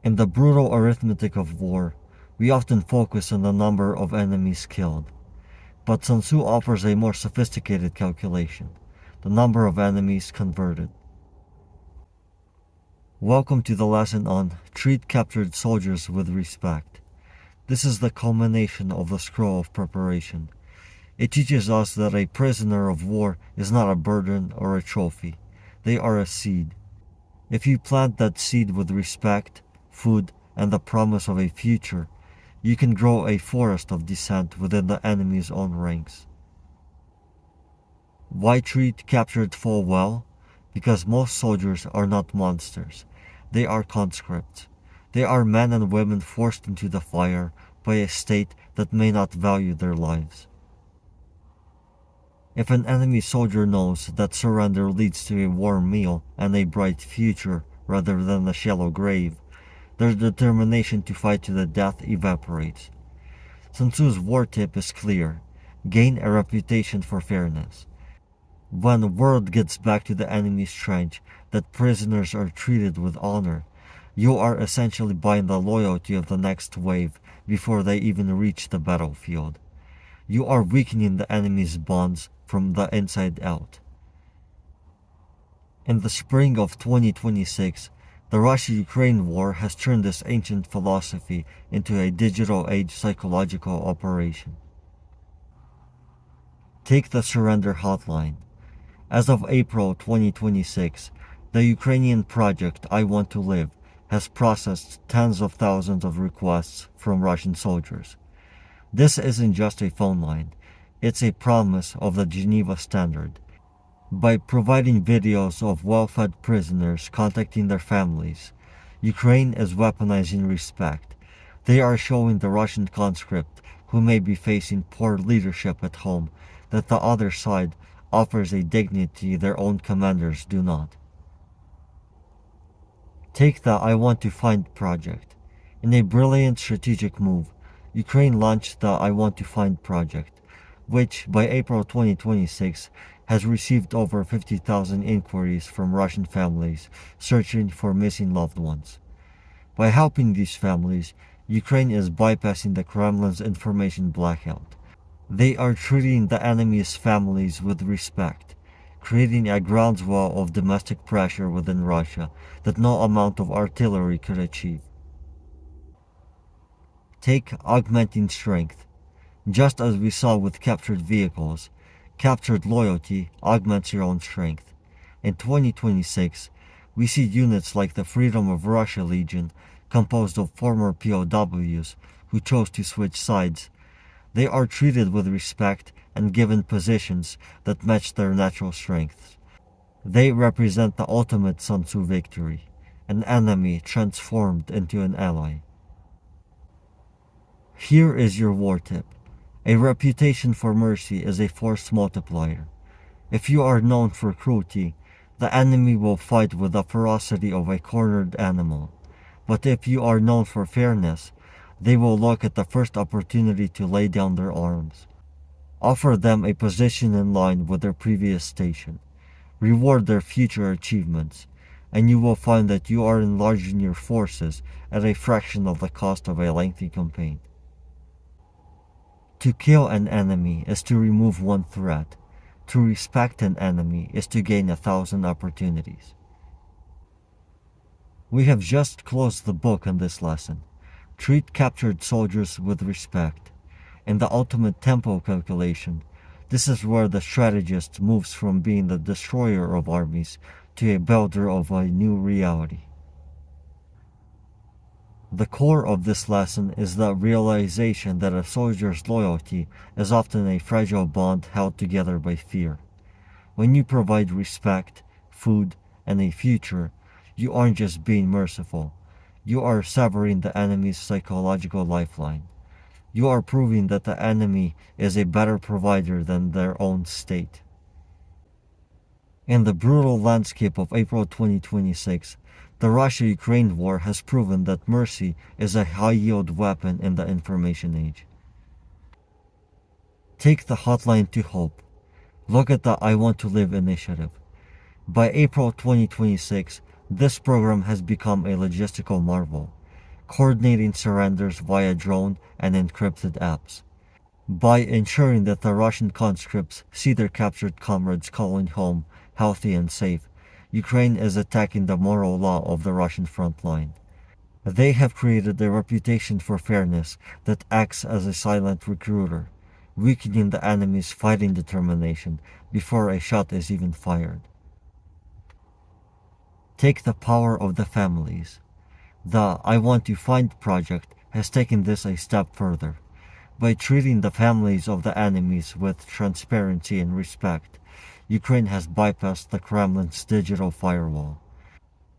In the brutal arithmetic of war, we often focus on the number of enemies killed, but Sun Tzu offers a more sophisticated calculation, the number of enemies converted. Welcome to the lesson on Treat Captured Soldiers with Respect. This is the culmination of the scroll of preparation. It teaches us that a prisoner of war is not a burden or a trophy. They are a seed. If you plant that seed with respect, food, and the promise of a future, you can grow a forest of dissent within the enemy's own ranks. Why treat captured foe well? Because most soldiers are not monsters. They are conscripts. They are men and women forced into the fire by a state that may not value their lives. If an enemy soldier knows that surrender leads to a warm meal and a bright future rather than a shallow grave, their determination to fight to the death evaporates. Sun Tzu's war tip is clear: gain a reputation for fairness. When word gets back to the enemy's trench that prisoners are treated with honor, you are essentially buying the loyalty of the next wave before they even reach the battlefield. You are weakening the enemy's bonds from the inside out. In the spring of 2026, the Russia-Ukraine war has turned this ancient philosophy into a digital age psychological operation. Take the surrender hotline. As of April 2026, the Ukrainian project I Want to Live has processed tens of thousands of requests from Russian soldiers. This isn't just a phone line, it's a promise of the Geneva Standard. By providing videos of well-fed prisoners contacting their families, Ukraine is weaponizing respect. They are showing the Russian conscript who may be facing poor leadership at home that the other side offers a dignity their own commanders do not. Take the I Want to Find project. In a brilliant strategic move, Ukraine launched the I Want to Find project, which by April 2026 has received over 50,000 inquiries from Russian families searching for missing loved ones. By helping these families, Ukraine is bypassing the Kremlin's information blackout. They are treating the enemy's families with respect, creating a groundswell of domestic pressure within Russia that no amount of artillery could achieve. Take augmenting strength. Just as we saw with captured vehicles, captured loyalty augments your own strength. In 2026, we see units like the Freedom of Russia Legion, composed of former POWs who chose to switch sides. They are treated with respect and given positions that match their natural strengths. They represent the ultimate Sun Tzu victory, an enemy transformed into an ally. Here is your war tip. A reputation for mercy is a force multiplier. If you are known for cruelty, the enemy will fight with the ferocity of a cornered animal. But if you are known for fairness, they will look at the first opportunity to lay down their arms. Offer them a position in line with their previous station. Reward their future achievements, and you will find that you are enlarging your forces at a fraction of the cost of a lengthy campaign. To kill an enemy is to remove one threat. To respect an enemy is to gain 1,000 opportunities. We have just closed the book on this lesson. Treat captured soldiers with respect. In the ultimate tempo calculation, this is where the strategist moves from being the destroyer of armies to a builder of a new reality. The core of this lesson is the realization that a soldier's loyalty is often a fragile bond held together by fear. When you provide respect, food, and a future, you aren't just being merciful. You are severing the enemy's psychological lifeline. You are proving that the enemy is a better provider than their own state. In the brutal landscape of April 2026, the Russia-Ukraine war has proven that mercy is a high-yield weapon in the information age. Take the hotline to hope. Look at the I Want to Live initiative. By April 2026, this program has become a logistical marvel. coordinating surrenders via drone and encrypted apps. By ensuring that the Russian conscripts see their captured comrades calling home healthy and safe, Ukraine is attacking the moral law of the Russian front line. They have created a reputation for fairness that acts as a silent recruiter, weakening the enemy's fighting determination before a shot is even fired. Take the power of the families. The I Want to Find project has taken this a step further. By treating the families of the enemies with transparency and respect, Ukraine has bypassed the Kremlin's digital firewall.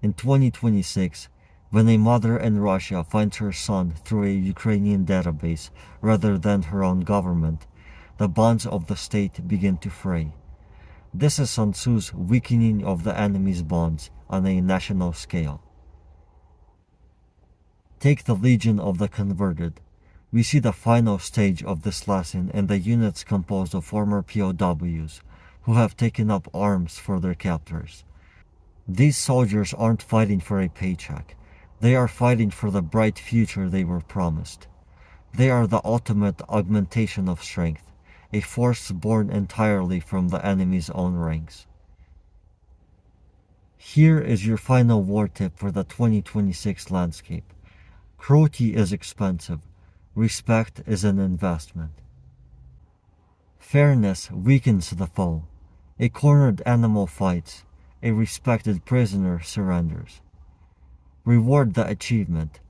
In 2026, when a mother in Russia finds her son through a Ukrainian database rather than her own government, the bonds of the state begin to fray. This is Sun Tzu's weakening of the enemy's bonds on a national scale. Take the Legion of the Converted. We see the final stage of this lesson in the units composed of former POWs who have taken up arms for their captors. These soldiers aren't fighting for a paycheck. They are fighting for the bright future they were promised. They are the ultimate augmentation of strength, a force born entirely from the enemy's own ranks. Here is your final war tip for the 2026 landscape. Cruelty is expensive. Respect is an investment. Fairness weakens the foe. A cornered animal fights. A respected prisoner surrenders. Reward the achievement.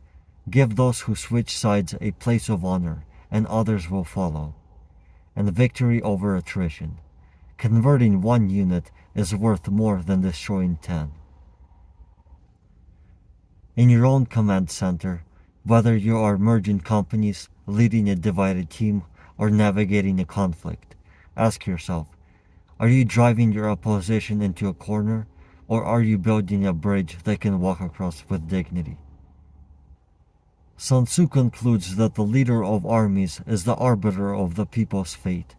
Give those who switch sides a place of honor, and others will follow. And victory over attrition. Converting one unit is worth more than destroying 10. In your own command center, whether you are merging companies, leading a divided team, or navigating a conflict, ask yourself, are you driving your opposition into a corner, or are you building a bridge they can walk across with dignity? Sun Tzu concludes that the leader of armies is the arbiter of the people's fate.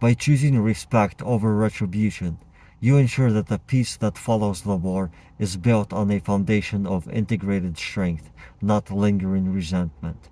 By choosing respect over retribution, you ensure that the peace that follows the war is built on a foundation of integrated strength, not lingering resentment.